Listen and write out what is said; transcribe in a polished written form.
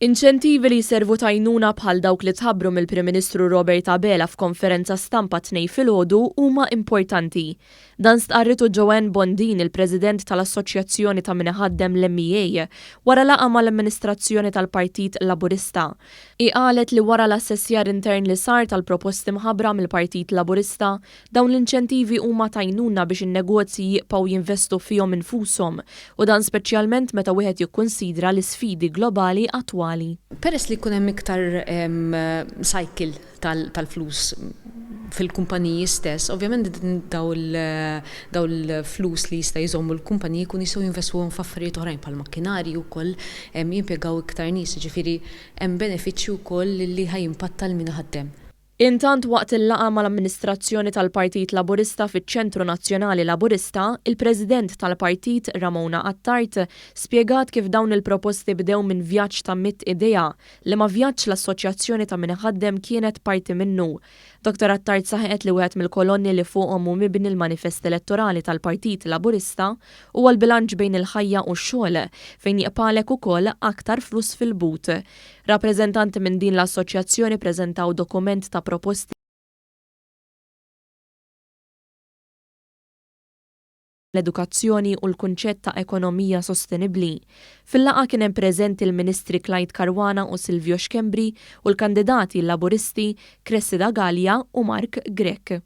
Inċentivi li jservu ta' għajnuna bħal dawk li tħabbru mill-Prim Ministru Robert Abela f'konferenza stampa tnejn filgħodu huma importanti. Dan stqarritu Joanne Bondin, il-President tal-Assoċjazzjoni ta' min iħaddem l-MEA, wara laqgħa mal-Amministrazzjoni tal-Partit Laburista. I qalet li wara l-assessjar intern li sar tal-proposti mħabbra mill-Partit Laburista, dawn l-inċentivi huma ta' għajnuna biex in-negozji jibqgħu jinvestu fihom infushom, u dan speċjalment meta wieħed jikkunsidra l-isfidi globali attwali. Peress li jkun hemm iktar cycle tal-flus fil-kumpaniji stess, ovvjament daw il-flus li jista' jżommu l-kumpaniji jkun jistgħu jinvestuhom f'affarijiet oħrajn bħal-makkinarji wkoll jimpjegaw iktar nies, ġifieri hemm benefiċċju wkoll li ħajimpatta l min ħaddem. Intant waqt il-laqgħa mal-Amministrazzjoni tal-Partit Laburista fiċ-Ċentru Nazzjonali Laburista, il-President tal-Partit Ramona Attart spjegat kif dawn il-proposti bdew minn vjaġġ ta' 100 idea li ma vjaġġ l-Assoċjazzjoni ta' min iħaddem kienet parti minnu. Dr. Attart saħet li wieħed mill-kolonni li fuqhom hu mibni l-manifest elettorali tal-Partit Laburista huwa l-bilanċ bejn il-ħajja u x-xogħol fejn jiqpalek ukoll aktar flus fil-but. Rappreżentanti minn din l-assoċjazzjoni preżentaw dokument ta' proposti l-edukazzjoni u l-kunċett ta' ekonomija sostenibbli. Fil-laqgħa kien hemm preżenti l-Ministri Clyde Caruana u Silvio Xkembri u l-kandidati Laburisti Cressida Gallia u Mark Grech.